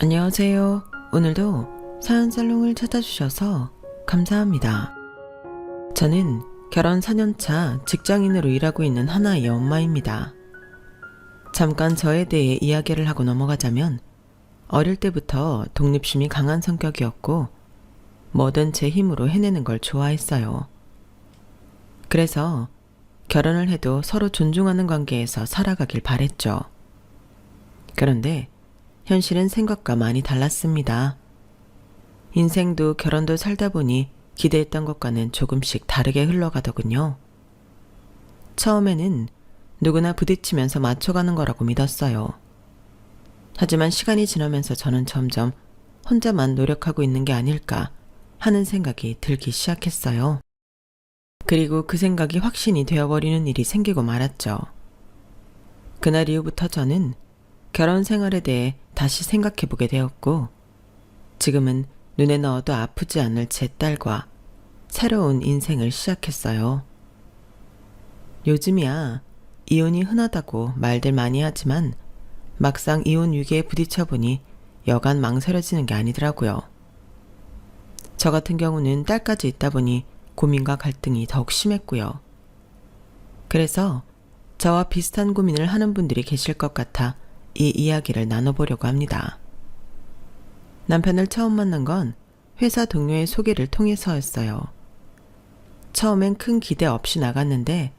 안녕하세요. 오늘도 사연살롱을 찾아주셔서 감사합니다. 저는 결혼 4년차 직장인으로 일하고 있는 하나의 엄마입니다. 잠깐 저에 대해 이야기를 하고 넘어가자면 어릴 때부터 독립심이 강한 성격이었고 뭐든 제 힘으로 해내는 걸 좋아했어요. 그래서 결혼을 해도 서로 존중하는 관계에서 살아가길 바랬죠. 그런데 현실은 생각과 많이 달랐습니다. 인생도 결혼도 살다 보니 기대했던 것과는 조금씩 다르게 흘러가더군요. 처음에는 누구나 부딪히면서 맞춰가는 거라고 믿었어요. 하지만 시간이 지나면서 저는 점점 혼자만 노력하고 있는 게 아닐까 하는 생각이 들기 시작했어요. 그리고 그 생각이 확신이 되어버리는 일이 생기고 말았죠. 그날 이후부터 저는 결혼 생활에 대해 다시 생각해보게 되었고 지금은 눈에 넣어도 아프지 않을 제 딸과 새로운 인생을 시작했어요. 요즘이야 이혼이 흔하다고 말들 많이 하지만 막상 이혼 위기에 부딪혀보니 여간 망설여지는 게 아니더라고요. 저 같은 경우는 딸까지 있다 보니 고민과 갈등이 더욱 심했고요. 그래서 저와 비슷한 고민을 하는 분들이 계실 것 같아 이 이야기를 나눠보려고 합니다. 남편을 처음 만난 건 회사 동료의 소개를 통해서였어요. 처음엔 큰 기대 없이 나갔는데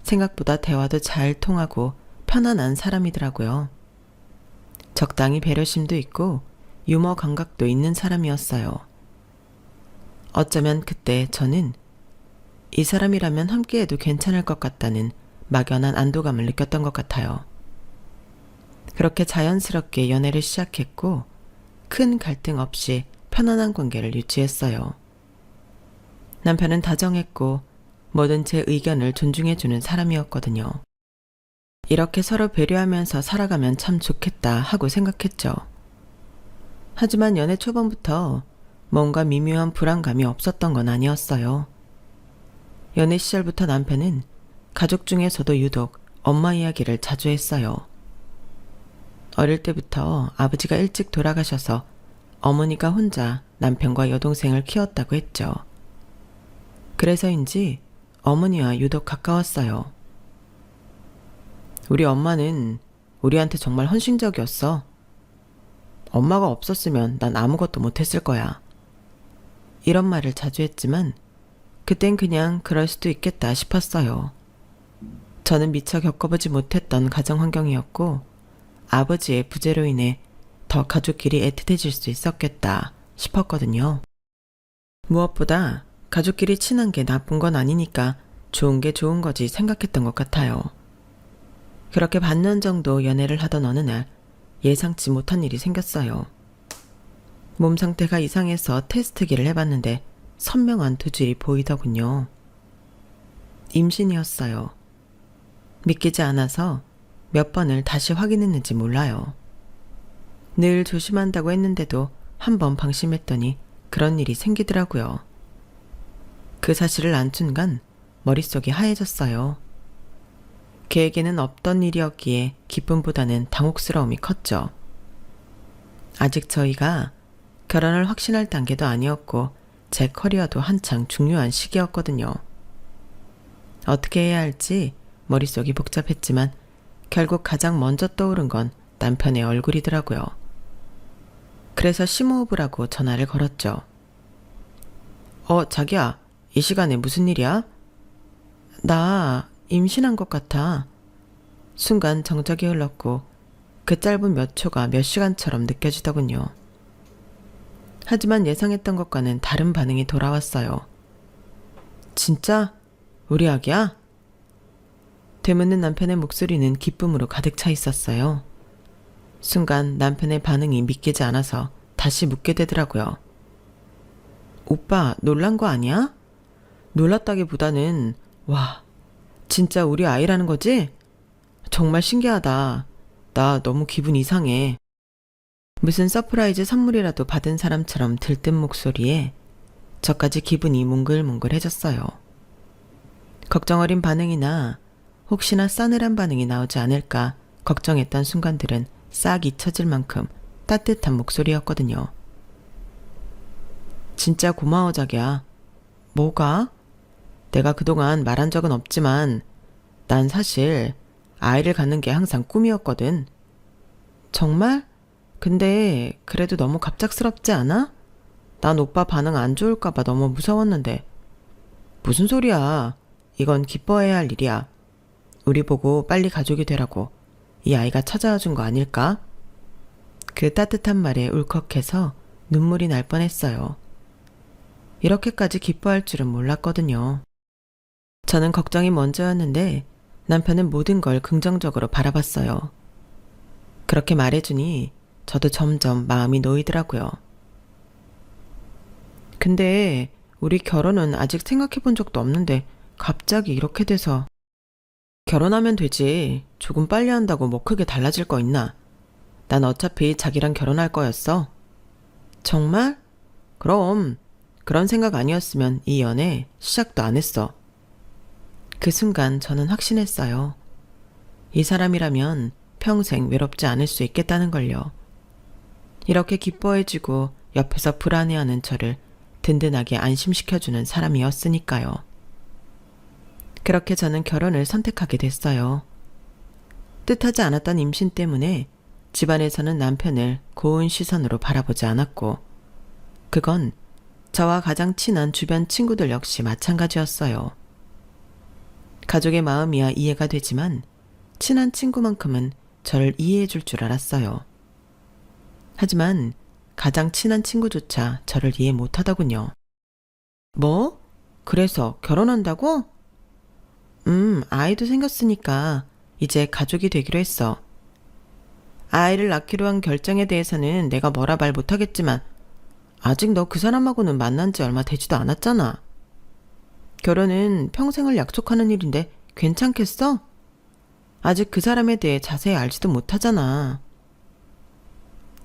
생각보다 대화도 잘 통하고 편안한 사람이더라고요. 적당히 배려심도 있고 유머 감각도 있는 사람이었어요. 어쩌면 그때 저는 이 사람이라면 함께해도 괜찮을 것 같다는 막연한 안도감을 느꼈던 것 같아요. 그렇게 자연스럽게 연애를 시작했고 큰 갈등 없이 편안한 관계를 유지했어요. 남편은 다정했고 뭐든 제 의견을 존중해주는 사람이었거든요. 이렇게 서로 배려하면서 살아가면 참 좋겠다 하고 생각했죠. 하지만 연애 초반부터 뭔가 미묘한 불안감이 없었던 건 아니었어요. 연애 시절부터 남편은 가족 중에서도 유독 엄마 이야기를 자주 했어요. 어릴 때부터 아버지가 일찍 돌아가셔서 어머니가 혼자 남편과 여동생을 키웠다고 했죠. 그래서인지 어머니와 유독 가까웠어요. 우리 엄마는 우리한테 정말 헌신적이었어. 엄마가 없었으면 난 아무것도 못했을 거야. 이런 말을 자주 했지만 그땐 그냥 그럴 수도 있겠다 싶었어요. 저는 미처 겪어보지 못했던 가정 환경이었고 아버지의 부재로 인해 더 가족끼리 애틋해질 수 있었겠다 싶었거든요. 무엇보다 가족끼리 친한 게 나쁜 건 아니니까 좋은 게 좋은 거지 생각했던 것 같아요. 그렇게 반년 정도 연애를 하던 어느 날 예상치 못한 일이 생겼어요. 몸 상태가 이상해서 테스트기를 해봤는데 선명한 두줄이 보이더군요. 임신이었어요. 믿기지 않아서 몇 번을 다시 확인했는지 몰라요. 늘 조심한다고 했는데도 한 번 방심했더니 그런 일이 생기더라고요. 그 사실을 안 순간 머릿속이 하얘졌어요. 계획에는 없던 일이었기에 기쁨보다는 당혹스러움이 컸죠. 아직 저희가 결혼을 확신할 단계도 아니었고 제 커리어도 한창 중요한 시기였거든요. 어떻게 해야 할지 머릿속이 복잡했지만 결국 가장 먼저 떠오른 건 남편의 얼굴이더라고요. 그래서 심호흡을 하고 전화를 걸었죠. 자기야, 이 시간에 무슨 일이야? 나 임신한 것 같아. 순간 정적이 흘렀고 그 짧은 몇 초가 몇 시간처럼 느껴지더군요. 하지만 예상했던 것과는 다른 반응이 돌아왔어요. 진짜? 우리 아기야? 되묻는 남편의 목소리는 기쁨으로 가득 차 있었어요. 순간 남편의 반응이 믿기지 않아서 다시 묻게 되더라고요. 오빠 놀란 거 아니야? 놀랐다기보다는 와, 진짜 우리 아이라는 거지? 정말 신기하다. 나 너무 기분 이상해. 무슨 서프라이즈 선물이라도 받은 사람처럼 들뜬 목소리에 저까지 기분이 몽글몽글해졌어요. 걱정 어린 반응이나 혹시나 싸늘한 반응이 나오지 않을까 걱정했던 순간들은 싹 잊혀질 만큼 따뜻한 목소리였거든요. 진짜 고마워, 자기야. 뭐가? 내가 그동안 말한 적은 없지만 난 사실 아이를 갖는 게 항상 꿈이었거든. 정말? 근데 그래도 너무 갑작스럽지 않아? 난 오빠 반응 안 좋을까봐 너무 무서웠는데. 무슨 소리야. 이건 기뻐해야 할 일이야. 우리 보고 빨리 가족이 되라고 이 아이가 찾아와 준 거 아닐까? 그 따뜻한 말에 울컥해서 눈물이 날 뻔했어요. 이렇게까지 기뻐할 줄은 몰랐거든요. 저는 걱정이 먼저였는데 남편은 모든 걸 긍정적으로 바라봤어요. 그렇게 말해주니 저도 점점 마음이 놓이더라고요. 근데 우리 결혼은 아직 생각해 본 적도 없는데 갑자기 이렇게 돼서. 결혼하면 되지. 조금 빨리 한다고 뭐 크게 달라질 거 있나? 난 어차피 자기랑 결혼할 거였어. 정말? 그럼 그런 생각 아니었으면 이 연애 시작도 안 했어. 그 순간 저는 확신했어요. 이 사람이라면 평생 외롭지 않을 수 있겠다는 걸요. 이렇게 기뻐해주고 옆에서 불안해하는 저를 든든하게 안심시켜주는 사람이었으니까요. 그렇게 저는 결혼을 선택하게 됐어요. 뜻하지 않았던 임신 때문에 집안에서는 남편을 고운 시선으로 바라보지 않았고, 그건 저와 가장 친한 주변 친구들 역시 마찬가지였어요. 가족의 마음이야 이해가 되지만 친한 친구만큼은 저를 이해해 줄 줄 알았어요. 하지만 가장 친한 친구조차 저를 이해 못하더군요. 뭐? 그래서 결혼한다고? 아이도 생겼으니까 이제 가족이 되기로 했어. 아이를 낳기로 한 결정에 대해서는 내가 뭐라 말 못하겠지만 아직 너 그 사람하고는 만난 지 얼마 되지도 않았잖아. 결혼은 평생을 약속하는 일인데 괜찮겠어? 아직 그 사람에 대해 자세히 알지도 못하잖아.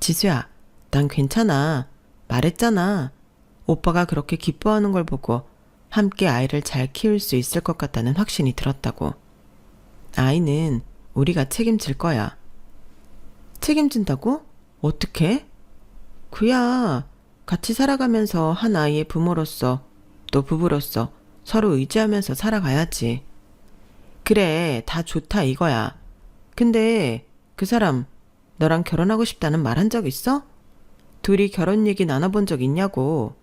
지수야, 난 괜찮아. 말했잖아. 오빠가 그렇게 기뻐하는 걸 보고 함께 아이를 잘 키울 수 있을 것 같다는 확신이 들었다고. 아이는 우리가 책임질 거야. 책임진다고? 어떻게? 그야 같이 살아가면서 한 아이의 부모로서 또 부부로서 서로 의지하면서 살아가야지. 그래, 다 좋다 이거야. 근데 그 사람 너랑 결혼하고 싶다는 말 한 적 있어? 둘이 결혼 얘기 나눠본 적 있냐고.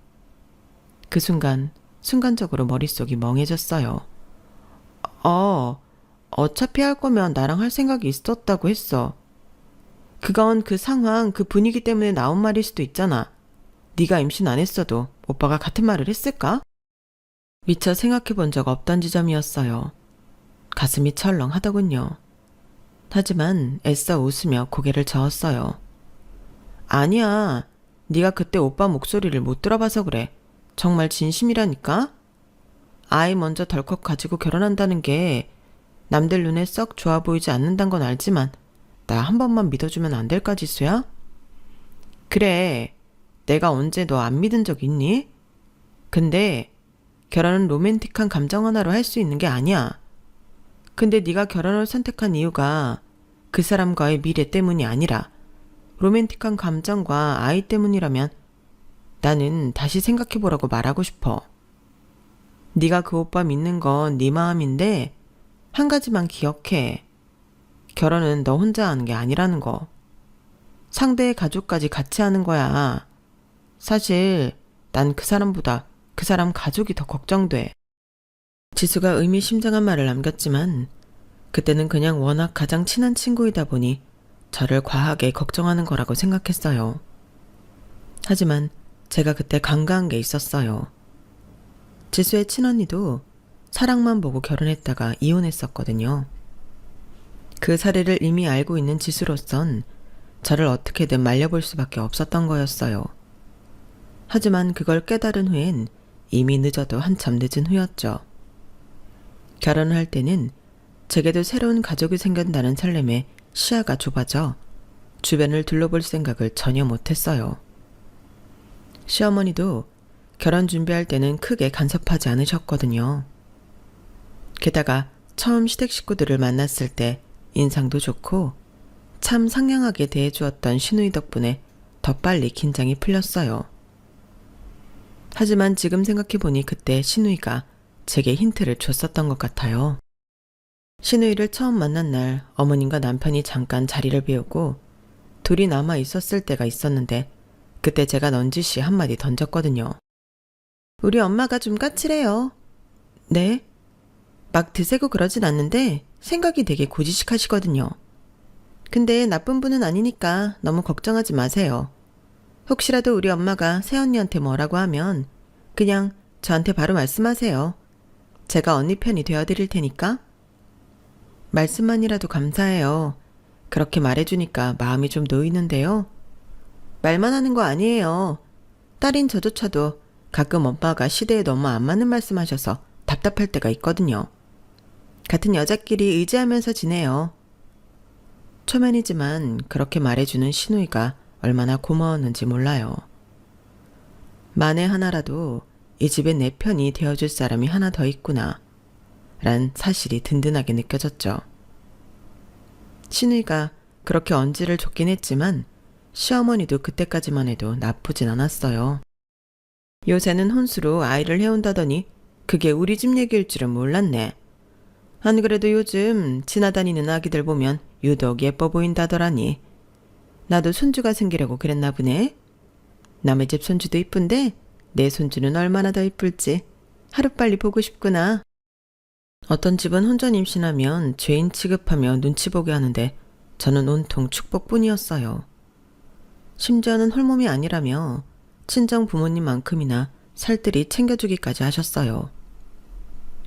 그 순간적으로 머릿속이 멍해졌어요. 어차피 할 거면 나랑 할 생각이 있었다고 했어. 그건 그 상황, 그 분위기 때문에 나온 말일 수도 있잖아. 네가 임신 안 했어도 오빠가 같은 말을 했을까? 미처 생각해 본 적 없던 지점이었어요. 가슴이 철렁하더군요. 하지만 애써 웃으며 고개를 저었어요. 아니야. 네가 그때 오빠 목소리를 못 들어봐서 그래. 정말 진심이라니까? 아이 먼저 덜컥 가지고 결혼한다는 게 남들 눈에 썩 좋아 보이지 않는다는 건 알지만 나 한 번만 믿어주면 안 될까, 지수야? 그래. 내가 언제 너 안 믿은 적 있니? 근데 결혼은 로맨틱한 감정 하나로 할 수 있는 게 아니야. 근데 네가 결혼을 선택한 이유가 그 사람과의 미래 때문이 아니라 로맨틱한 감정과 아이 때문이라면 나는 다시 생각해보라고 말하고 싶어. 네가 그 오빠 믿는 건 네 마음인데 한 가지만 기억해. 결혼은 너 혼자 하는 게 아니라는 거. 상대의 가족까지 같이 하는 거야. 사실 난 그 사람보다 그 사람 가족이 더 걱정돼. 지수가 의미심장한 말을 남겼지만 그때는 그냥 워낙 가장 친한 친구이다 보니 저를 과하게 걱정하는 거라고 생각했어요. 하지만 제가 그때 간과한 게 있었어요. 지수의 친언니도 사랑만 보고 결혼했다가 이혼했었거든요. 그 사례를 이미 알고 있는 지수로선 저를 어떻게든 말려볼 수밖에 없었던 거였어요. 하지만 그걸 깨달은 후엔 이미 늦어도 한참 늦은 후였죠. 결혼을 할 때는 제게도 새로운 가족이 생긴다는 설렘에 시야가 좁아져 주변을 둘러볼 생각을 전혀 못했어요. 시어머니도 결혼 준비할 때는 크게 간섭하지 않으셨거든요. 게다가 처음 시댁 식구들을 만났을 때 인상도 좋고 참 상냥하게 대해주었던 시누이 덕분에 더 빨리 긴장이 풀렸어요. 하지만 지금 생각해보니 그때 신우이가 제게 힌트를 줬었던 것 같아요. 신우이를 처음 만난 날 어머님과 남편이 잠깐 자리를 비우고 둘이 남아 있었을 때가 있었는데 그때 제가 넌지시 한마디 던졌거든요. 우리 엄마가 좀 까칠해요. 네? 막 드세고 그러진 않는데 생각이 되게 고지식하시거든요. 근데 나쁜 분은 아니니까 너무 걱정하지 마세요. 혹시라도 우리 엄마가 새언니한테 뭐라고 하면 그냥 저한테 바로 말씀하세요. 제가 언니 편이 되어드릴 테니까. 말씀만이라도 감사해요. 그렇게 말해주니까 마음이 좀 놓이는데요. 말만 하는 거 아니에요. 딸인 저조차도 가끔 엄마가 시대에 너무 안 맞는 말씀하셔서 답답할 때가 있거든요. 같은 여자끼리 의지하면서 지내요. 초면이지만 그렇게 말해주는 신우이가 얼마나 고마웠는지 몰라요. 만에 하나라도 이 집에 내 편이 되어줄 사람이 하나 더 있구나 란 사실이 든든하게 느껴졌죠. 신우이가 그렇게 언지를 줬긴 했지만 시어머니도 그때까지만 해도 나쁘진 않았어요. 요새는 혼수로 아이를 해온다더니 그게 우리 집 얘기일 줄은 몰랐네. 안 그래도 요즘 지나다니는 아기들 보면 유독 예뻐 보인다더라니. 나도 손주가 생기려고 그랬나 보네. 남의 집 손주도 이쁜데 내 손주는 얼마나 더 이쁠지 하루빨리 보고 싶구나. 어떤 집은 혼전 임신하면 죄인 취급하며 눈치 보게 하는데 저는 온통 축복뿐이었어요. 심지어는 홀몸이 아니라며 친정 부모님만큼이나 살뜰히 챙겨주기까지 하셨어요.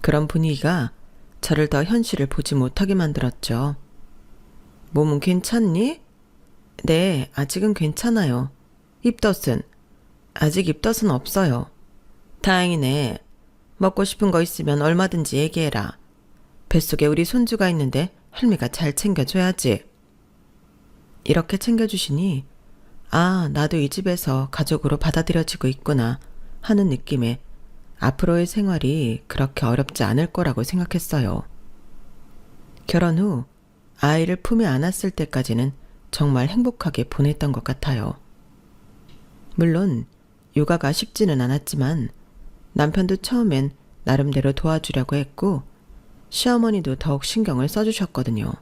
그런 분위기가 저를 더 현실을 보지 못하게 만들었죠. 몸은 괜찮니? 네, 아직은 괜찮아요. 입덧은? 아직 입덧은 없어요. 다행이네. 먹고 싶은 거 있으면 얼마든지 얘기해라. 뱃속에 우리 손주가 있는데 할미가 잘 챙겨줘야지. 이렇게 챙겨주시니 아, 나도 이 집에서 가족으로 받아들여지고 있구나 하는 느낌에 앞으로의 생활이 그렇게 어렵지 않을 거라고 생각했어요. 결혼 후 아이를 품에 안았을 때까지는 정말 행복하게 보냈던 것 같아요. 물론 육아가 쉽지는 않았지만 남편도 처음엔 나름대로 도와주려고 했고 시어머니도 더욱 신경을 써주셨거든요.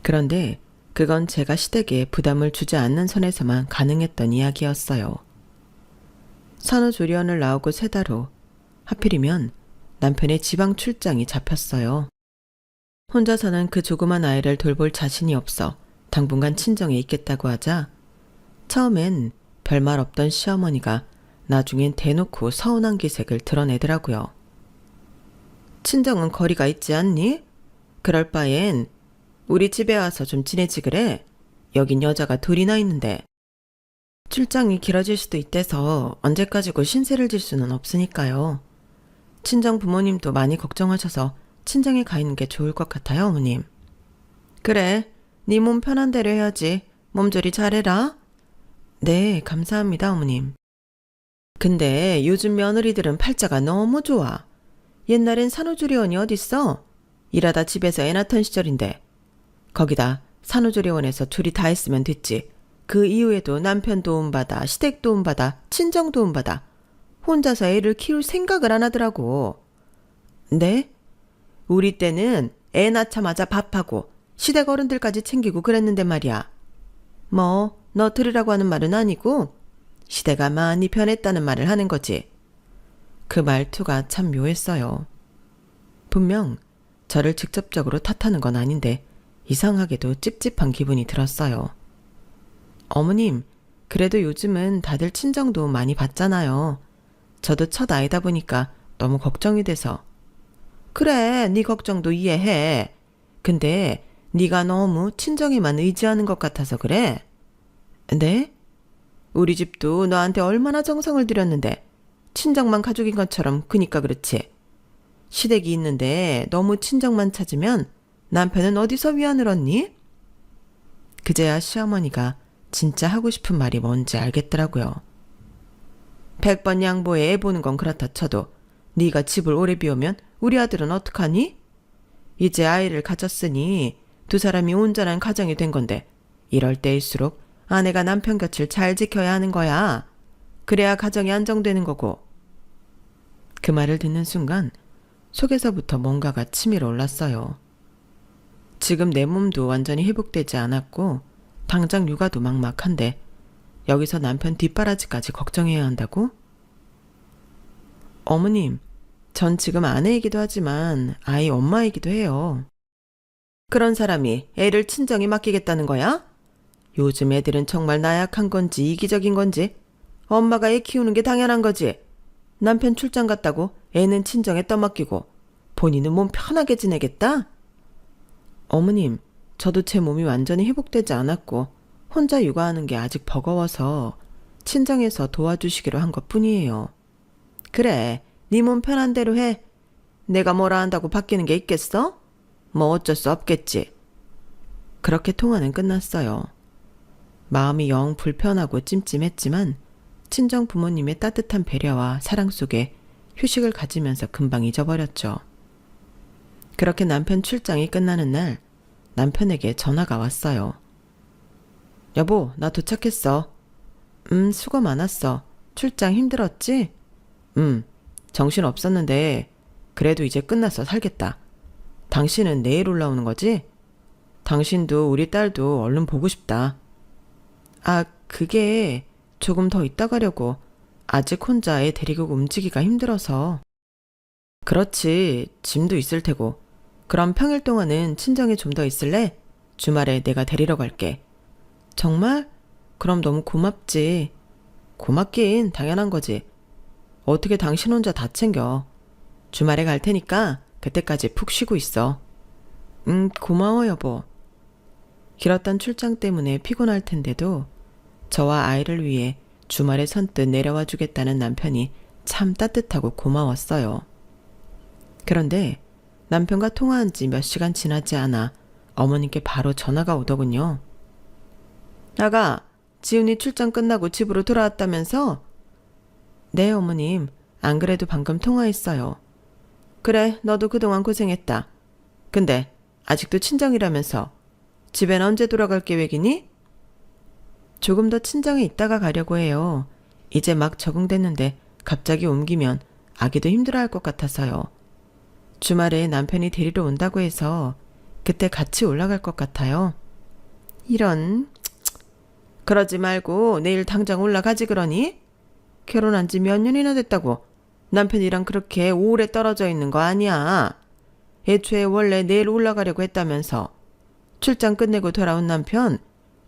그런데 그건 제가 시댁에 부담을 주지 않는 선에서만 가능했던 이야기였어요. 산후조리원을 나오고 3달 후 하필이면 남편의 지방 출장이 잡혔어요. 혼자서는 그 조그만 아이를 돌볼 자신이 없어 당분간 친정에 있겠다고 하자 처음엔 별말 없던 시어머니가 나중엔 대놓고 서운한 기색을 드러내더라고요. 친정은 거리가 있지 않니? 그럴 바엔 우리 집에 와서 좀 지내지 그래? 여긴 여자가 둘이나 있는데. 출장이 길어질 수도 있대서 언제까지고 신세를 질 수는 없으니까요. 친정 부모님도 많이 걱정하셔서 친정에 가 있는 게 좋을 것 같아요, 어머님. 그래, 네 몸 편한 대로 해야지. 몸조리 잘해라. 네, 감사합니다, 어머님. 근데 요즘 며느리들은 팔자가 너무 좋아. 옛날엔 산후조리원이 어딨어? 일하다 집에서 애 낳던 시절인데. 거기다 산후조리원에서 조리 다 했으면 됐지. 그 이후에도 남편 도움받아, 시댁 도움받아, 친정 도움받아. 혼자서 애를 키울 생각을 안 하더라고. 네? 우리 때는 애 낳자마자 밥하고 시댁 어른들까지 챙기고 그랬는데 말이야. 뭐 너 들으라고 하는 말은 아니고 시대가 많이 변했다는 말을 하는 거지. 그 말투가 참 묘했어요. 분명 저를 직접적으로 탓하는 건 아닌데 이상하게도 찝찝한 기분이 들었어요. 어머님, 그래도 요즘은 다들 친정도 많이 받잖아요. 저도 첫 아이다 보니까 너무 걱정이 돼서. 그래, 네 걱정도 이해해. 근데 네가 너무 친정에만 의지하는 것 같아서 그래. 네? 우리 집도 너한테 얼마나 정성을 들였는데 친정만 가족인 것처럼 그니까 그렇지. 시댁이 있는데 너무 친정만 찾으면 남편은 어디서 위안을 얻니? 그제야 시어머니가 진짜 하고 싶은 말이 뭔지 알겠더라고요. 100번 양보해 애 보는 건 그렇다 쳐도 네가 집을 오래 비우면 우리 아들은 어떡하니? 이제 아이를 가졌으니 두 사람이 온전한 가정이 된 건데 이럴 때일수록 아내가 남편 곁을 잘 지켜야 하는 거야. 그래야 가정이 안정되는 거고. 그 말을 듣는 순간 속에서부터 뭔가가 치밀어 올랐어요. 지금 내 몸도 완전히 회복되지 않았고 당장 육아도 막막한데 여기서 남편 뒷바라지까지 걱정해야 한다고? 어머님, 전 지금 아내이기도 하지만 아이 엄마이기도 해요. 그런 사람이 애를 친정에 맡기겠다는 거야? 요즘 애들은 정말 나약한 건지 이기적인 건지 엄마가 애 키우는 게 당연한 거지. 남편 출장 갔다고 애는 친정에 떠맡기고 본인은 몸 편하게 지내겠다? 어머님, 저도 제 몸이 완전히 회복되지 않았고 혼자 육아하는 게 아직 버거워서 친정에서 도와주시기로 한 것뿐이에요. 그래, 네 몸 편한 대로 해. 내가 뭐라 한다고 바뀌는 게 있겠어? 뭐 어쩔 수 없겠지. 그렇게 통화는 끝났어요. 마음이 영 불편하고 찜찜했지만 친정 부모님의 따뜻한 배려와 사랑 속에 휴식을 가지면서 금방 잊어버렸죠. 그렇게 남편 출장이 끝나는 날 남편에게 전화가 왔어요. 여보, 나 도착했어. 수고 많았어. 출장 힘들었지? 정신 없었는데 그래도 이제 끝나서 살겠다. 당신은 내일 올라오는 거지? 당신도 우리 딸도 얼른 보고 싶다. 아, 그게 조금 더 있다 가려고. 아직 혼자 애 데리고 움직이기가 힘들어서. 그렇지, 짐도 있을 테고. 그럼 평일 동안은 친정에 좀 더 있을래? 주말에 내가 데리러 갈게. 정말? 그럼 너무 고맙지. 고맙긴 당연한 거지. 어떻게 당신 혼자 다 챙겨. 주말에 갈 테니까 그때까지 푹 쉬고 있어. 고마워 여보. 길었던 출장 때문에 피곤할 텐데도 저와 아이를 위해 주말에 선뜻 내려와 주겠다는 남편이 참 따뜻하고 고마웠어요. 그런데 남편과 통화한 지 몇 시간 지나지 않아 어머님께 바로 전화가 오더군요. 아가, 지훈이 출장 끝나고 집으로 돌아왔다면서? 네, 어머님. 안 그래도 방금 통화했어요. 그래, 너도 그동안 고생했다. 근데 아직도 친정이라면서 집엔 언제 돌아갈 계획이니? 조금 더 친정에 있다가 가려고 해요. 이제 막 적응됐는데 갑자기 옮기면 아기도 힘들어할 것 같아서요. 주말에 남편이 데리러 온다고 해서 그때 같이 올라갈 것 같아요. 이런... 그러지 말고 내일 당장 올라가지 그러니? 결혼한 지 몇 년이나 됐다고 남편이랑 그렇게 오래 떨어져 있는 거 아니야. 애초에 원래 내일 올라가려고 했다면서. 출장 끝내고 돌아온 남편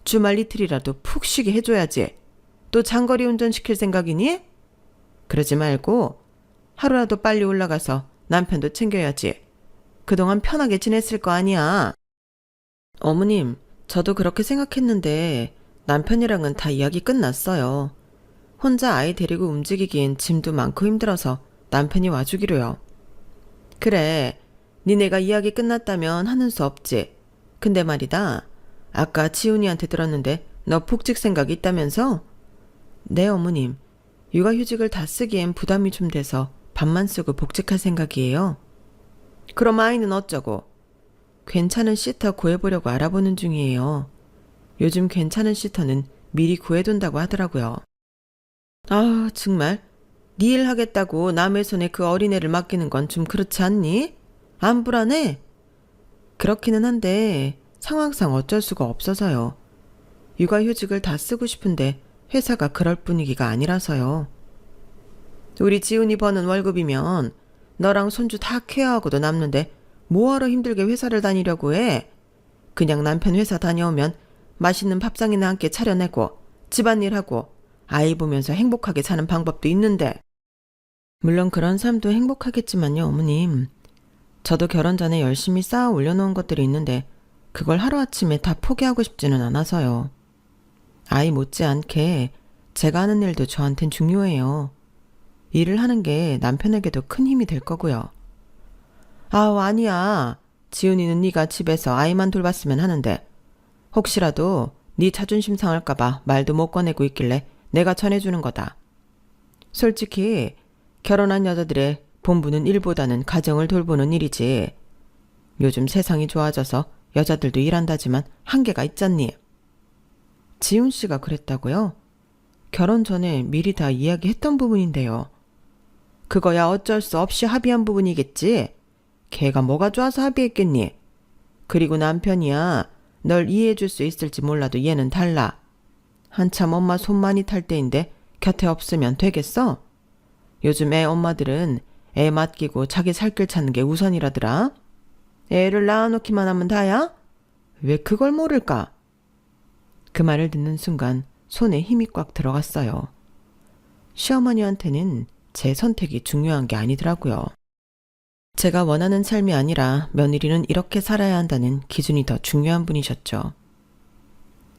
주말 이틀이라도 푹 쉬게 해줘야지. 또 장거리 운전시킬 생각이니? 그러지 말고 하루라도 빨리 올라가서 남편도 챙겨야지. 그동안 편하게 지냈을 거 아니야. 어머님, 저도 그렇게 생각했는데 남편이랑은 다 이야기 끝났어요. 혼자 아이 데리고 움직이기엔 짐도 많고 힘들어서 남편이 와주기로요. 그래, 니네가 이야기 끝났다면 하는 수 없지. 근데 말이다, 아까 지훈이한테 들었는데 너 복직 생각이 있다면서? 네, 어머님. 육아휴직을 다 쓰기엔 부담이 좀 돼서 반만 쓰고 복직할 생각이에요. 그럼 아이는 어쩌고? 괜찮은 시터 구해보려고 알아보는 중이에요. 요즘 괜찮은 시터는 미리 구해둔다고 하더라고요. 아, 정말? 네 일 하겠다고 남의 손에 그 어린애를 맡기는 건 좀 그렇지 않니? 안 불안해? 그렇기는 한데 상황상 어쩔 수가 없어서요. 육아휴직을 다 쓰고 싶은데 회사가 그럴 분위기가 아니라서요. 우리 지훈이 버는 월급이면 너랑 손주 다 케어하고도 남는데 뭐하러 힘들게 회사를 다니려고 해? 그냥 남편 회사 다녀오면 맛있는 밥상이나 함께 차려내고 집안일하고 아이 보면서 행복하게 사는 방법도 있는데. 물론 그런 삶도 행복하겠지만요, 어머님. 저도 결혼 전에 열심히 쌓아 올려놓은 것들이 있는데 그걸 하루아침에 다 포기하고 싶지는 않아서요. 아이 못지않게 제가 하는 일도 저한텐 중요해요. 일을 하는 게 남편에게도 큰 힘이 될 거고요. 아우, 아니야. 지훈이는 네가 집에서 아이만 돌봤으면 하는데 혹시라도 네 자존심 상할까봐 말도 못 꺼내고 있길래 내가 전해주는 거다. 솔직히 결혼한 여자들의 본분은 일보다는 가정을 돌보는 일이지. 요즘 세상이 좋아져서 여자들도 일한다지만 한계가 있잖니. 지훈 씨가 그랬다고요? 결혼 전에 미리 다 이야기했던 부분인데요. 그거야 어쩔 수 없이 합의한 부분이겠지. 걔가 뭐가 좋아서 합의했겠니? 그리고 남편이야. 널 이해해줄 수 있을지 몰라도 얘는 달라. 한참 엄마 손 많이 탈 때인데 곁에 없으면 되겠어? 요즘 애 엄마들은 애 맡기고 자기 살 길 찾는 게 우선이라더라. 애를 낳아놓기만 하면 다야? 왜 그걸 모를까? 그 말을 듣는 순간 손에 힘이 꽉 들어갔어요. 시어머니한테는 제 선택이 중요한 게 아니더라고요. 제가 원하는 삶이 아니라 며느리는 이렇게 살아야 한다는 기준이 더 중요한 분이셨죠.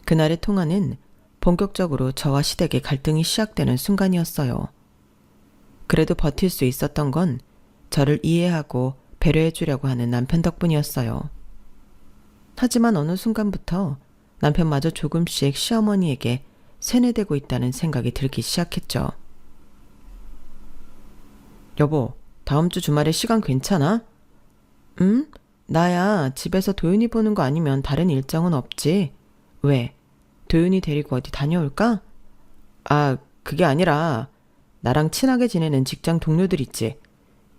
그날의 통화는 본격적으로 저와 시댁의 갈등이 시작되는 순간이었어요. 그래도 버틸 수 있었던 건 저를 이해하고 배려해 주려고 하는 남편 덕분이었어요. 하지만 어느 순간부터 남편마저 조금씩 시어머니에게 세뇌되고 있다는 생각이 들기 시작했죠. 여보, 다음 주 주말에 시간 괜찮아? 응? 나야 집에서 도윤이 보는 거 아니면 다른 일정은 없지. 왜? 도윤이 데리고 어디 다녀올까? 아, 그게 아니라 나랑 친하게 지내는 직장 동료들 있지.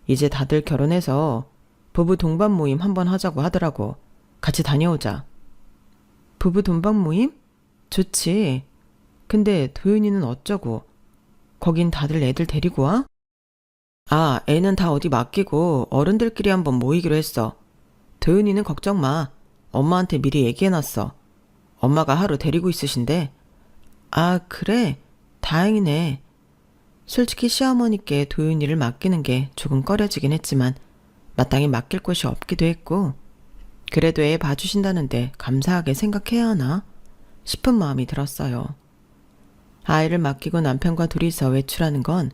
이제 다들 결혼해서 부부 동반 모임 한번 하자고 하더라고. 같이 다녀오자. 부부 동반 모임? 좋지. 근데 도윤이는 어쩌고? 거긴 다들 애들 데리고 와? 아, 애는 다 어디 맡기고 어른들끼리 한번 모이기로 했어. 도윤이는 걱정 마. 엄마한테 미리 얘기해놨어. 엄마가 하루 데리고 있으신데. 아, 그래? 다행이네. 솔직히 시어머니께 도윤이를 맡기는 게 조금 꺼려지긴 했지만 마땅히 맡길 곳이 없기도 했고, 그래도 애 봐주신다는데 감사하게 생각해야 하나 싶은 마음이 들었어요. 아이를 맡기고 남편과 둘이서 외출하는 건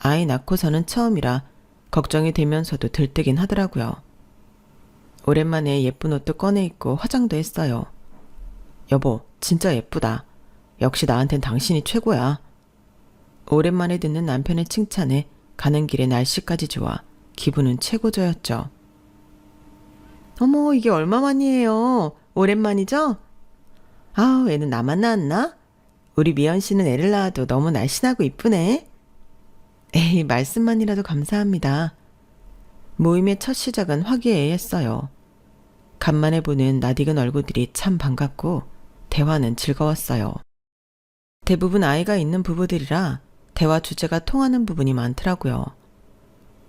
아이 낳고서는 처음이라 걱정이 되면서도 들뜨긴 하더라고요. 오랜만에 예쁜 옷도 꺼내 입고 화장도 했어요. 여보, 진짜 예쁘다. 역시 나한텐 당신이 최고야. 오랜만에 듣는 남편의 칭찬에 가는 길에 날씨까지 좋아 기분은 최고조였죠. 어머, 이게 얼마만이에요? 오랜만이죠? 아우, 애는 나만 낳았나? 우리 미연 씨는 애를 낳아도 너무 날씬하고 이쁘네. 에이, 말씀만이라도 감사합니다. 모임의 첫 시작은 화기애애했어요. 간만에 보는 낯익은 얼굴들이 참 반갑고 대화는 즐거웠어요. 대부분 아이가 있는 부부들이라 대화 주제가 통하는 부분이 많더라고요.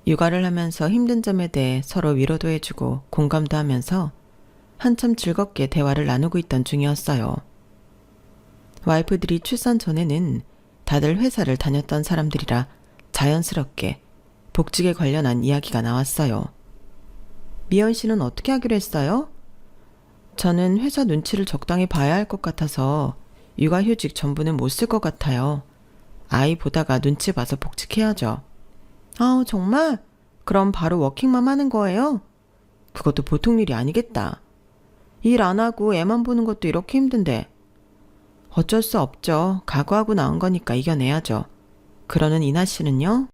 육아를 하면서 힘든 점에 대해 서로 위로도 해주고 공감도 하면서 한참 즐겁게 대화를 나누고 있던 중이었어요. 와이프들이 출산 전에는 다들 회사를 다녔던 사람들이라 자연스럽게 복직에 관련한 이야기가 나왔어요. 미연 씨는 어떻게 하기로 했어요? 저는 회사 눈치를 적당히 봐야 할 것 같아서 육아휴직 전부는 못 쓸 것 같아요. 아이 보다가 눈치 봐서 복직해야죠. 아우, 정말? 그럼 바로 워킹맘 하는 거예요? 그것도 보통 일이 아니겠다. 일 안 하고 애만 보는 것도 이렇게 힘든데. 어쩔 수 없죠. 각오하고 나온 거니까 이겨내야죠. 그러는 이나 씨는요?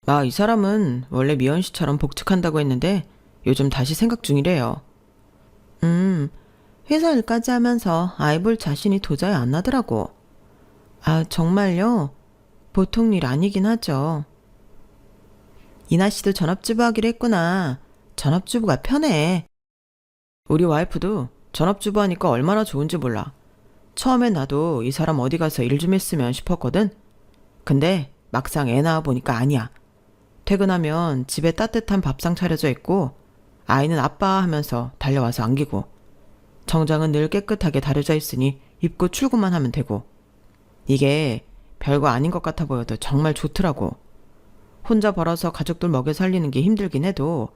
아, 이 사람은 원래 미연 씨처럼 복직한다고 했는데 요즘 다시 생각 중이래요. 회사 일까지 하면서 아이 볼 자신이 도저히 안 나더라고. 아, 정말요? 보통 일 아니긴 하죠. 이나 씨도 전업주부 하기로 했구나. 전업주부가 편해. 우리 와이프도 전업주부 하니까 얼마나 좋은지 몰라. 처음엔 나도 이 사람 어디 가서 일 좀 했으면 싶었거든. 근데 막상 애 낳아 보니까 아니야. 퇴근하면 집에 따뜻한 밥상 차려져 있고 아이는 아빠 하면서 달려와서 안기고 정장은 늘 깨끗하게 다려져 있으니 입고 출근만 하면 되고 이게 별거 아닌 것 같아 보여도 정말 좋더라고. 혼자 벌어서 가족들 먹여 살리는 게 힘들긴 해도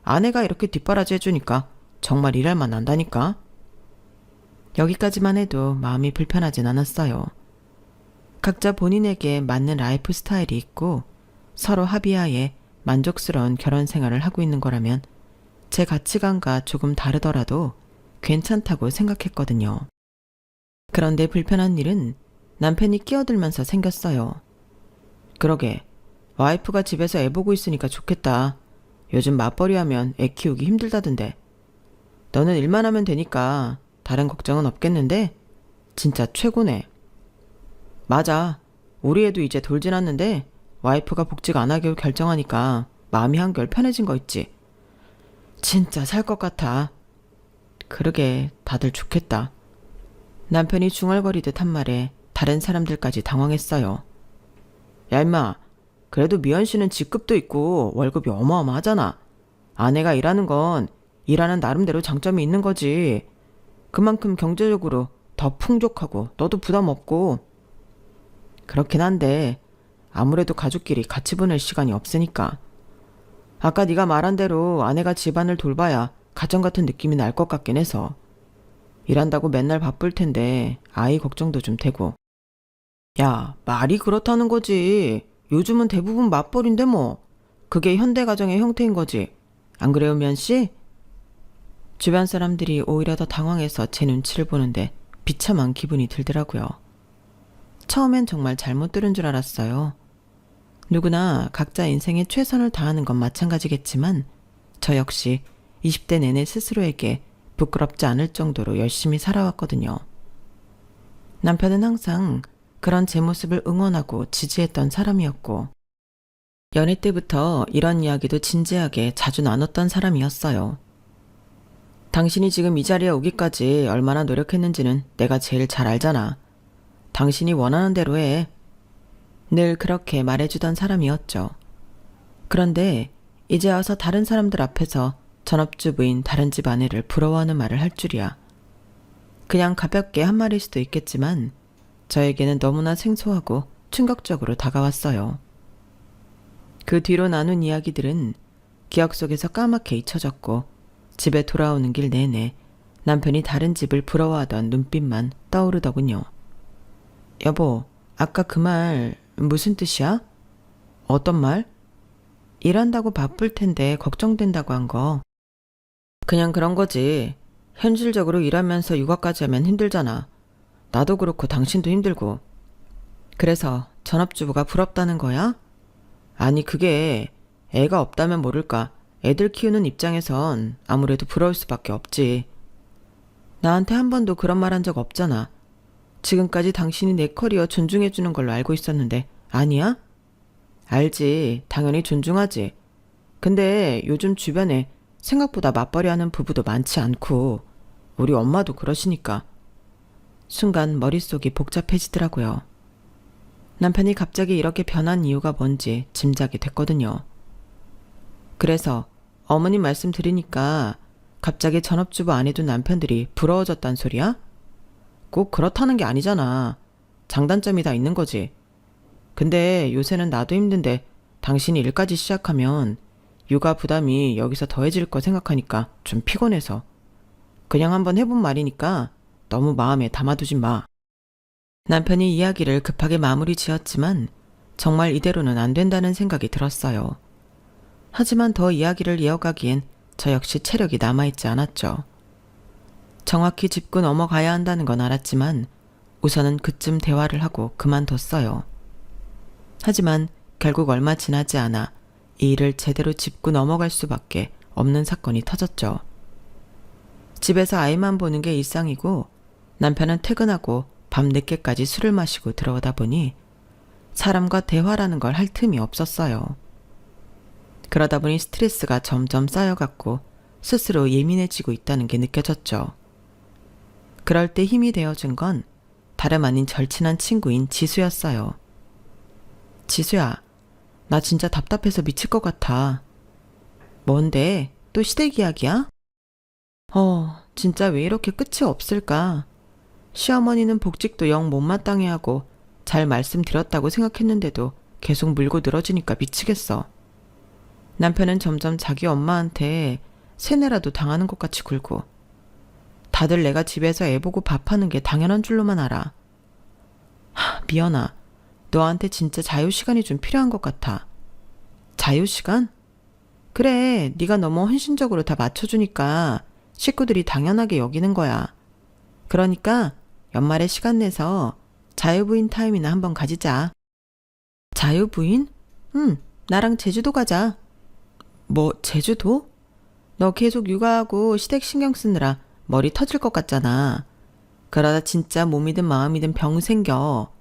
아내가 이렇게 뒷바라지 해주니까 정말 일할 만 난다니까. 여기까지만 해도 마음이 불편하진 않았어요. 각자 본인에게 맞는 라이프 스타일이 있고 서로 합의하에 만족스러운 결혼 생활을 하고 있는 거라면 제 가치관과 조금 다르더라도 괜찮다고 생각했거든요. 그런데 불편한 일은 남편이 끼어들면서 생겼어요. 그러게, 와이프가 집에서 애 보고 있으니까 좋겠다. 요즘 맞벌이 하면 애 키우기 힘들다던데. 너는 일만 하면 되니까 다른 걱정은 없겠는데? 진짜 최고네. 맞아. 우리 애도 이제 돌 지났는데 와이프가 복직 안 하기로 결정하니까 마음이 한결 편해진 거 있지. 진짜 살 것 같아. 그러게 다들 좋겠다. 남편이 중얼거리듯 한 말에 다른 사람들까지 당황했어요. 야 임마, 그래도 미연 씨는 직급도 있고 월급이 어마어마하잖아. 아내가 일하는 건 일하는 나름대로 장점이 있는 거지. 그만큼 경제적으로 더 풍족하고 너도 부담 없고. 그렇긴 한데 아무래도 가족끼리 같이 보낼 시간이 없으니까. 아까 네가 말한 대로 아내가 집안을 돌봐야 가정 같은 느낌이 날 것 같긴 해서. 일한다고 맨날 바쁠 텐데 아이 걱정도 좀 되고. 야, 말이 그렇다는 거지. 요즘은 대부분 맞벌인데 뭐. 그게 현대 가정의 형태인 거지. 안 그래요, 면 씨? 주변 사람들이 오히려 더 당황해서 제 눈치를 보는데 비참한 기분이 들더라고요. 처음엔 정말 잘못 들은 줄 알았어요. 누구나 각자 인생에 최선을 다하는 건 마찬가지겠지만 저 역시 20대 내내 스스로에게 부끄럽지 않을 정도로 열심히 살아왔거든요. 남편은 항상 그런 제 모습을 응원하고 지지했던 사람이었고 연애 때부터 이런 이야기도 진지하게 자주 나눴던 사람이었어요. 당신이 지금 이 자리에 오기까지 얼마나 노력했는지는 내가 제일 잘 알잖아. 당신이 원하는 대로 해. 늘 그렇게 말해주던 사람이었죠. 그런데 이제 와서 다른 사람들 앞에서 전업주부인 다른 집 아내를 부러워하는 말을 할 줄이야. 그냥 가볍게 한 말일 수도 있겠지만 저에게는 너무나 생소하고 충격적으로 다가왔어요. 그 뒤로 나눈 이야기들은 기억 속에서 까맣게 잊혀졌고 집에 돌아오는 길 내내 남편이 다른 집을 부러워하던 눈빛만 떠오르더군요. 여보, 아까 그 말 무슨 뜻이야? 어떤 말? 일한다고 바쁠 텐데 걱정된다고 한 거. 그냥 그런 거지. 현실적으로 일하면서 육아까지 하면 힘들잖아. 나도 그렇고 당신도 힘들고. 그래서 전업주부가 부럽다는 거야? 아니 그게 애가 없다면 모를까. 애들 키우는 입장에선 아무래도 부러울 수밖에 없지. 나한테 한 번도 그런 말 한 적 없잖아. 지금까지 당신이 내 커리어 존중해주는 걸로 알고 있었는데 아니야? 알지. 당연히 존중하지. 근데 요즘 주변에 생각보다 맞벌이 하는 부부도 많지 않고 우리 엄마도 그러시니까. 순간 머릿속이 복잡해지더라고요. 남편이 갑자기 이렇게 변한 이유가 뭔지 짐작이 됐거든요. 그래서 어머님 말씀 들으니까 갑자기 전업주부 안 해둔 남편들이 부러워졌단 소리야? 꼭 그렇다는 게 아니잖아. 장단점이 다 있는 거지. 근데 요새는 나도 힘든데 당신이 일까지 시작하면 육아 부담이 여기서 더해질 거 생각하니까 좀 피곤해서. 그냥 한번 해본 말이니까 너무 마음에 담아두지 마. 남편이 이야기를 급하게 마무리 지었지만 정말 이대로는 안 된다는 생각이 들었어요. 하지만 더 이야기를 이어가기엔 저 역시 체력이 남아있지 않았죠. 정확히 짚고 넘어가야 한다는 건 알았지만 우선은 그쯤 대화를 하고 그만뒀어요. 하지만 결국 얼마 지나지 않아 이 일을 제대로 짚고 넘어갈 수밖에 없는 사건이 터졌죠. 집에서 아이만 보는 게 일상이고 남편은 퇴근하고 밤 늦게까지 술을 마시고 들어오다 보니 사람과 대화라는 걸 할 틈이 없었어요. 그러다 보니 스트레스가 점점 쌓여갔고 스스로 예민해지고 있다는 게 느껴졌죠. 그럴 때 힘이 되어준 건 다름 아닌 절친한 친구인 지수였어요. 지수야, 나 진짜 답답해서 미칠 것 같아. 뭔데? 또 시댁 이야기야? 진짜 왜 이렇게 끝이 없을까? 시어머니는 복직도 영 못마땅해 하고 잘 말씀드렸다고 생각했는데도 계속 물고 늘어지니까 미치겠어. 남편은 점점 자기 엄마한테 세뇌라도 당하는 것 같이 굴고 다들 내가 집에서 애 보고 밥하는 게 당연한 줄로만 알아. 미연아, 너한테 진짜 자유시간이 좀 필요한 것 같아. 자유시간? 그래, 네가 너무 헌신적으로 다 맞춰주니까 식구들이 당연하게 여기는 거야. 그러니까 연말에 시간 내서 자유부인 타임이나 한번 가지자. 자유부인? 나랑 제주도 가자. 뭐 제주도? 너 계속 육아하고 시댁 신경 쓰느라 머리 터질 것 같잖아. 그러다 진짜 몸이든 마음이든 병 생겨.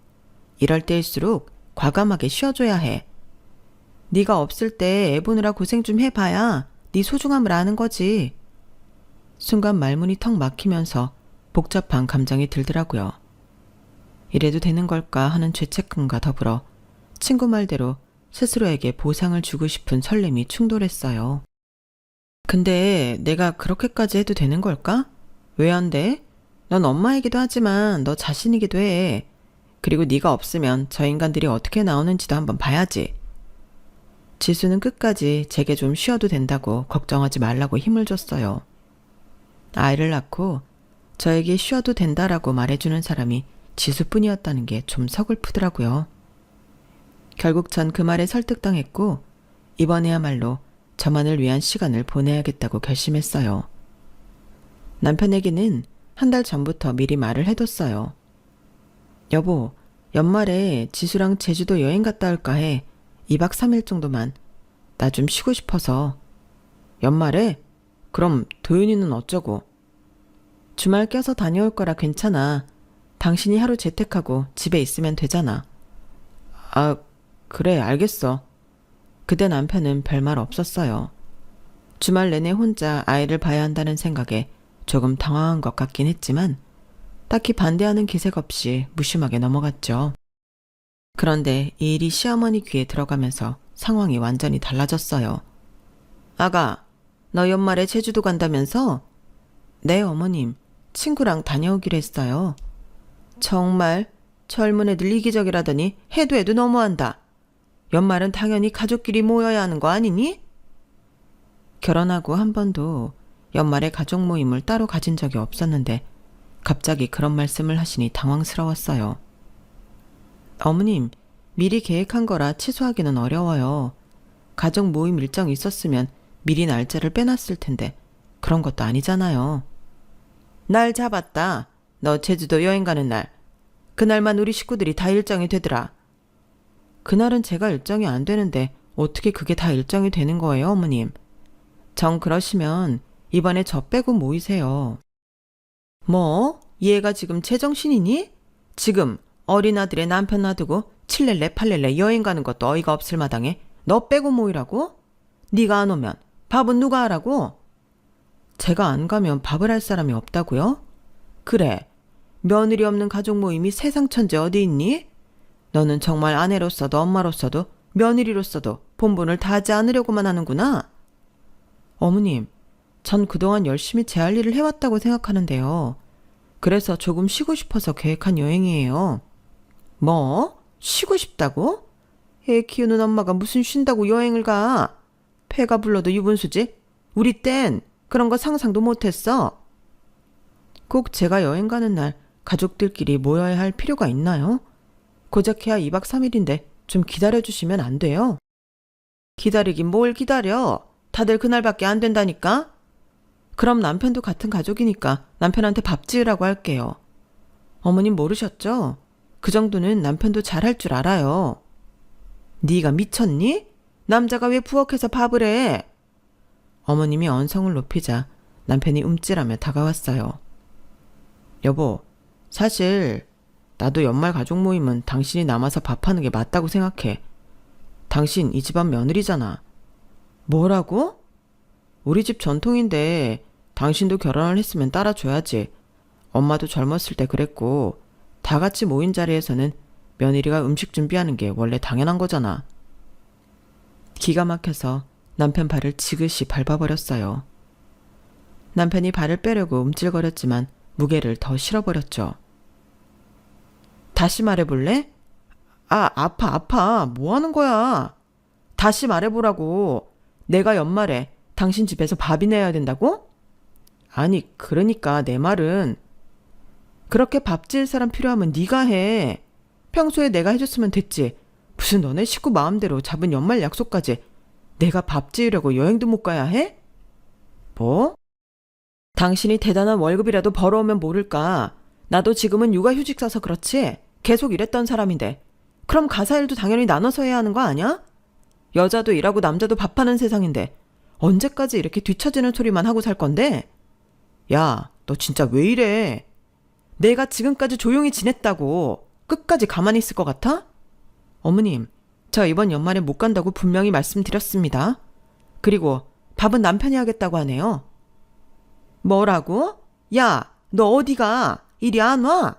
이럴 때일수록 과감하게 쉬어줘야 해. 네가 없을 때 애 보느라 고생 좀 해봐야 네 소중함을 아는 거지. 순간 말문이 턱 막히면서 복잡한 감정이 들더라고요. 이래도 되는 걸까 하는 죄책감과 더불어 친구 말대로 스스로에게 보상을 주고 싶은 설렘이 충돌했어요. 근데 내가 그렇게까지 해도 되는 걸까? 왜 안 돼? 넌 엄마이기도 하지만 너 자신이기도 해. 그리고 네가 없으면 저 인간들이 어떻게 나오는지도 한번 봐야지. 지수는 끝까지 제게 좀 쉬어도 된다고 걱정하지 말라고 힘을 줬어요. 아이를 낳고 저에게 쉬어도 된다라고 말해주는 사람이 지수뿐이었다는 게 좀 서글프더라고요. 결국 전 그 말에 설득당했고 이번에야말로 저만을 위한 시간을 보내야겠다고 결심했어요. 남편에게는 한 달 전부터 미리 말을 해뒀어요. 여보, 연말에 지수랑 제주도 여행 갔다 올까 해. 2박 3일 정도만. 나 좀 쉬고 싶어서. 연말에? 그럼 도윤이는 어쩌고? 주말 껴서 다녀올 거라 괜찮아. 당신이 하루 재택하고 집에 있으면 되잖아. 아, 그래, 알겠어. 그때 남편은 별말 없었어요. 주말 내내 혼자 아이를 봐야 한다는 생각에 조금 당황한 것 같긴 했지만 딱히 반대하는 기색 없이 무심하게 넘어갔죠. 그런데 이 일이 시어머니 귀에 들어가면서 상황이 완전히 달라졌어요. 아가, 너 연말에 제주도 간다면서? 네, 어머님. 친구랑 다녀오기로 했어요. 정말 젊은 애들 이기적이라더니 해도 너무한다. 연말은 당연히 가족끼리 모여야 하는 거 아니니? 결혼하고 한 번도 연말에 가족 모임을 따로 가진 적이 없었는데 갑자기 그런 말씀을 하시니 당황스러웠어요. 어머님, 미리 계획한 거라 취소하기는 어려워요. 가족 모임 일정이 있었으면 미리 날짜를 빼놨을 텐데 그런 것도 아니잖아요. 날 잡았다. 너 제주도 여행 가는 날. 그날만 우리 식구들이 다 일정이 되더라. 그날은 제가 일정이 안 되는데 어떻게 그게 다 일정이 되는 거예요, 어머님? 정 그러시면 이번에 저 빼고 모이세요. 뭐? 얘가 지금 제정신이니? 지금 어린아들의 남편 놔두고 칠렐레 팔렐레 여행 가는 것도 어이가 없을 마당에 너 빼고 모이라고? 네가 안 오면 밥은 누가 하라고? 제가 안 가면 밥을 할 사람이 없다고요? 그래, 며느리 없는 가족 모임이 세상 천재 어디 있니? 너는 정말 아내로서도 엄마로서도 며느리로서도 본분을 다하지 않으려고만 하는구나. 어머님, 전 그동안 열심히 제 할 일을 해왔다고 생각하는데요. 그래서 조금 쉬고 싶어서 계획한 여행이에요. 뭐? 쉬고 싶다고? 애 키우는 엄마가 무슨 쉰다고 여행을 가? 폐가 불러도 유분수지? 우리 땐 그런 거 상상도 못했어. 꼭 제가 여행 가는 날 가족들끼리 모여야 할 필요가 있나요? 고작해야 2박 3일인데 좀 기다려주시면 안 돼요? 기다리긴 뭘 기다려. 다들 그날밖에 안 된다니까? 그럼 남편도 같은 가족이니까 남편한테 밥 지으라고 할게요. 어머님 모르셨죠? 그 정도는 남편도 잘할 줄 알아요. 네가 미쳤니? 남자가 왜 부엌에서 밥을 해? 어머님이 언성을 높이자 남편이 움찔하며 다가왔어요. 여보, 사실 나도 연말 가족 모임은 당신이 남아서 밥하는 게 맞다고 생각해. 당신 이 집안 며느리잖아. 뭐라고? 우리 집 전통인데 당신도 결혼을 했으면 따라줘야지. 엄마도 젊었을 때 그랬고 다 같이 모인 자리에서는 며느리가 음식 준비하는 게 원래 당연한 거잖아. 기가 막혀서 남편 발을 지그시 밟아버렸어요. 남편이 발을 빼려고 움찔거렸지만 무게를 더 실어버렸죠. 다시 말해볼래? 아, 아파. 뭐 하는 거야? 다시 말해보라고. 내가 연말에 당신 집에서 밥이 내야 된다고? 아니, 그러니까 내 말은 그렇게 밥 지을 사람 필요하면 네가 해. 평소에 내가 해줬으면 됐지. 무슨 너네 식구 마음대로 잡은 연말 약속까지 내가 밥 지으려고 여행도 못 가야 해? 뭐? 당신이 대단한 월급이라도 벌어오면 모를까. 나도 지금은 육아휴직 써서 그렇지. 계속 일했던 사람인데. 그럼 가사일도 당연히 나눠서 해야 하는 거 아니야? 여자도 일하고 남자도 밥하는 세상인데 언제까지 이렇게 뒤처지는 소리만 하고 살 건데? 야, 너 진짜 왜 이래? 내가 지금까지 조용히 지냈다고 끝까지 가만히 있을 것 같아? 어머님, 저 이번 연말에 못 간다고 분명히 말씀드렸습니다. 그리고 밥은 남편이 하겠다고 하네요. 뭐라고? 야, 너 어디가? 이리 안 와?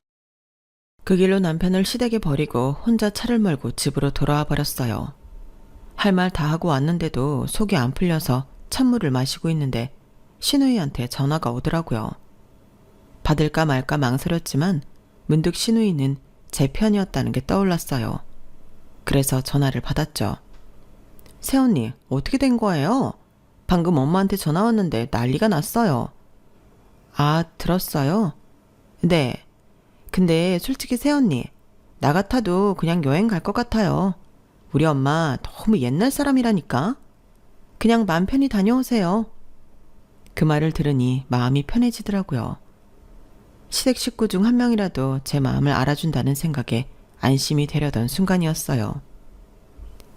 그 길로 남편을 시댁에 버리고 혼자 차를 몰고 집으로 돌아와 버렸어요. 할 말 다 하고 왔는데도 속이 안 풀려서 찬물을 마시고 있는데 신우이한테 전화가 오더라고요. 받을까 말까 망설였지만 문득 신우이는 제 편이었다는 게 떠올랐어요. 그래서 전화를 받았죠. 새언니, 어떻게 된 거예요? 방금 엄마한테 전화 왔는데 난리가 났어요. 아, 들었어요? 네. 근데 솔직히 새언니, 나 같아도 그냥 여행 갈 것 같아요. 우리 엄마 너무 옛날 사람이라니까. 그냥 맘 편히 다녀오세요. 그 말을 들으니 마음이 편해지더라고요. 시댁 식구 중 한 명이라도 제 마음을 알아준다는 생각에 안심이 되려던 순간이었어요.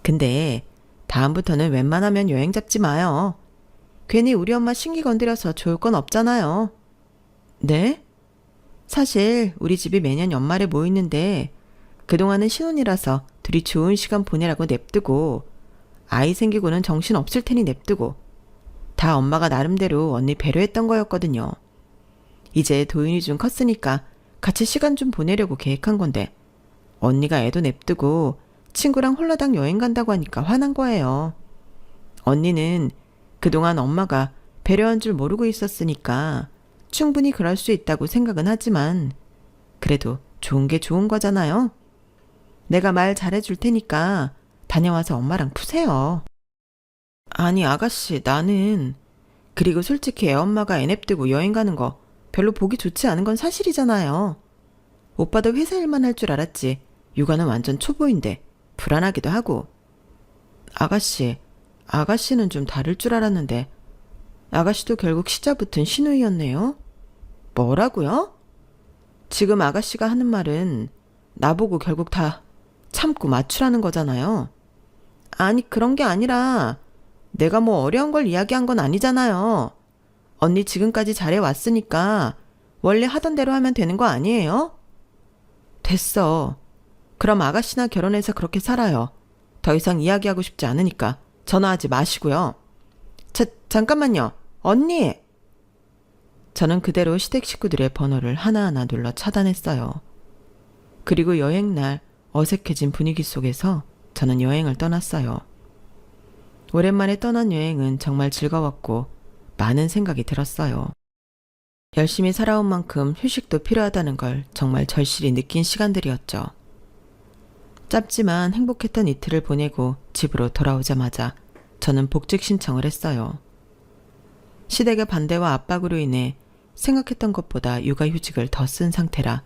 근데 다음부터는 웬만하면 여행 잡지 마요. 괜히 우리 엄마 신기 건드려서 좋을 건 없잖아요. 네? 사실 우리 집이 매년 연말에 모이는데 그동안은 신혼이라서 둘이 좋은 시간 보내라고 냅두고 아이 생기고는 정신 없을 테니 냅두고 다 엄마가 나름대로 언니 배려했던 거였거든요. 이제 도윤이 좀 컸으니까 같이 시간 좀 보내려고 계획한 건데 언니가 애도 냅두고 친구랑 홀라당 여행 간다고 하니까 화난 거예요. 언니는 그동안 엄마가 배려한 줄 모르고 있었으니까 충분히 그럴 수 있다고 생각은 하지만 그래도 좋은 게 좋은 거잖아요. 내가 말 잘해줄 테니까 다녀와서 엄마랑 푸세요. 아니 아가씨 나는 그리고 솔직히 애엄마가 애 냅두고 여행 가는 거 별로 보기 좋지 않은 건 사실이잖아요. 오빠도 회사 일만 할 줄 알았지 육아는 완전 초보인데 불안하기도 하고. 아가씨는 좀 다를 줄 알았는데 아가씨도 결국 시자 붙은 신우이였네요. 뭐라고요? 지금 아가씨가 하는 말은 나보고 결국 다 참고 맞추라는 거잖아요. 아니 그런 게 아니라 내가 뭐 어려운 걸 이야기한 건 아니잖아요. 언니 지금까지 잘해왔으니까 원래 하던 대로 하면 되는 거 아니에요? 됐어. 그럼 아가씨나 결혼해서 그렇게 살아요. 더 이상 이야기하고 싶지 않으니까 전화하지 마시고요. 잠깐만요. 언니! 저는 그대로 시댁 식구들의 번호를 하나하나 눌러 차단했어요. 그리고 여행날 어색해진 분위기 속에서 저는 여행을 떠났어요. 오랜만에 떠난 여행은 정말 즐거웠고 많은 생각이 들었어요. 열심히 살아온 만큼 휴식도 필요하다는 걸 정말 절실히 느낀 시간들이었죠. 짧지만 행복했던 이틀을 보내고 집으로 돌아오자마자 저는 복직 신청을 했어요. 시댁의 반대와 압박으로 인해 생각했던 것보다 육아휴직을 더 쓴 상태라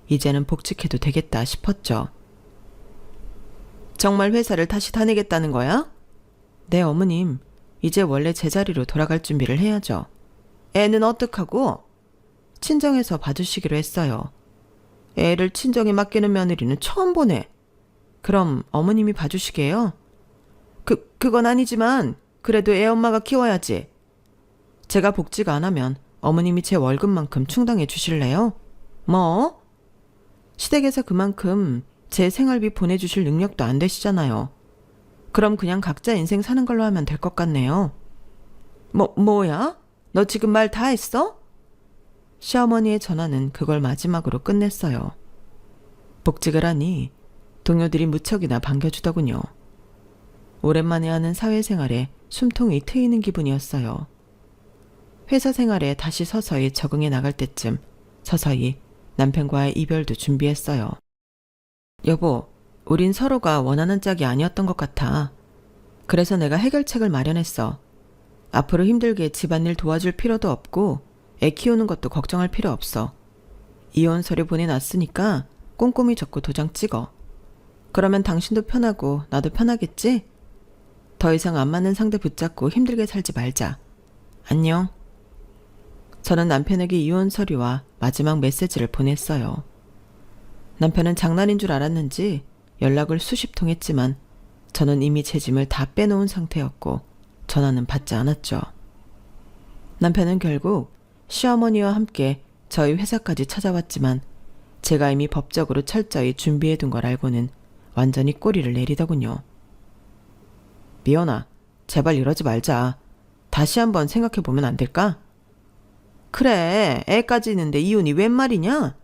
이제는 복직해도 되겠다 싶었죠. 정말 회사를 다시 다니겠다는 거야? 네, 어머님. 이제 원래 제자리로 돌아갈 준비를 해야죠. 애는 어떡하고? 친정에서 봐주시기로 했어요. 애를 친정에 맡기는 며느리는 처음 보네. 그럼 어머님이 봐주시게요? 그건 아니지만 그래도 애 엄마가 키워야지. 제가 복직 안 하면 어머님이 제 월급만큼 충당해 주실래요? 뭐? 시댁에서 그만큼 제 생활비 보내주실 능력도 안 되시잖아요. 그럼 그냥 각자 인생 사는 걸로 하면 될 것 같네요. 뭐야? 너 지금 말 다 했어? 시어머니의 전화는 그걸 마지막으로 끝냈어요. 복직을 하니 동료들이 무척이나 반겨주더군요. 오랜만에 하는 사회생활에 숨통이 트이는 기분이었어요. 회사 생활에 다시 서서히 적응해 나갈 때쯤 서서히 남편과의 이별도 준비했어요. 여보, 우린 서로가 원하는 짝이 아니었던 것 같아. 그래서 내가 해결책을 마련했어. 앞으로 힘들게 집안일 도와줄 필요도 없고 애 키우는 것도 걱정할 필요 없어. 이혼 서류 보내놨으니까 꼼꼼히 적고 도장 찍어. 그러면 당신도 편하고 나도 편하겠지? 더 이상 안 맞는 상대 붙잡고 힘들게 살지 말자. 안녕. 저는 남편에게 이혼 서류와 마지막 메시지를 보냈어요. 남편은 장난인 줄 알았는지 연락을 수십 통 했지만 저는 이미 제 짐을 다 빼놓은 상태였고 전화는 받지 않았죠. 남편은 결국 시어머니와 함께 저희 회사까지 찾아왔지만 제가 이미 법적으로 철저히 준비해둔 걸 알고는 완전히 꼬리를 내리더군요. 미연아, 제발 이러지 말자. 다시 한번 생각해보면 안 될까? 그래, 애까지 있는데 이혼이 웬 말이냐?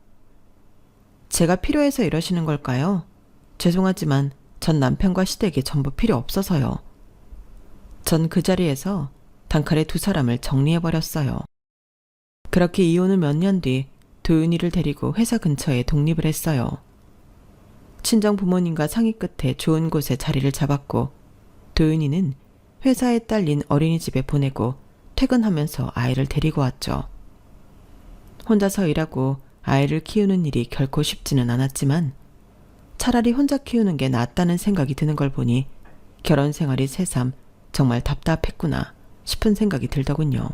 제가 필요해서 이러시는 걸까요? 죄송하지만 전 남편과 시댁이 전부 필요 없어서요. 전 그 자리에서 단칼에 두 사람을 정리해버렸어요. 그렇게 이혼 후 몇 년 뒤 도윤이를 데리고 회사 근처에 독립을 했어요. 친정 부모님과 상의 끝에 좋은 곳에 자리를 잡았고 도윤이는 회사에 딸린 어린이집에 보내고 퇴근하면서 아이를 데리고 왔죠. 혼자서 일하고 아이를 키우는 일이 결코 쉽지는 않았지만 차라리 혼자 키우는 게 낫다는 생각이 드는 걸 보니 결혼 생활이 새삼 정말 답답했구나 싶은 생각이 들더군요.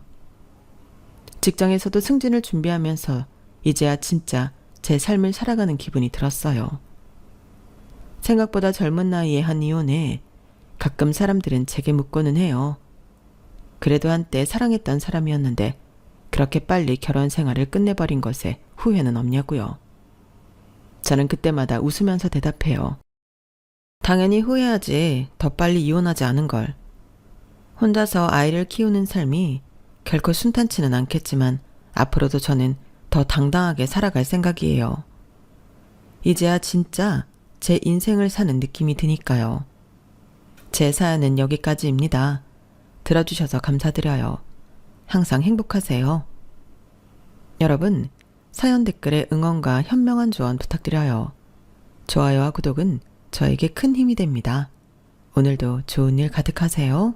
직장에서도 승진을 준비하면서 이제야 진짜 제 삶을 살아가는 기분이 들었어요. 생각보다 젊은 나이에 한 이혼에 가끔 사람들은 제게 묻고는 해요. 그래도 한때 사랑했던 사람이었는데 그렇게 빨리 결혼 생활을 끝내버린 것에 후회는 없냐고요. 저는 그때마다 웃으면서 대답해요. 당연히 후회하지. 더 빨리 이혼하지 않은 걸. 혼자서 아이를 키우는 삶이 결코 순탄치는 않겠지만 앞으로도 저는 더 당당하게 살아갈 생각이에요. 이제야 진짜 제 인생을 사는 느낌이 드니까요. 제 사연은 여기까지입니다. 들어주셔서 감사드려요. 항상 행복하세요. 여러분, 사연 댓글에 응원과 현명한 조언 부탁드려요. 좋아요와 구독은 저에게 큰 힘이 됩니다. 오늘도 좋은 일 가득하세요.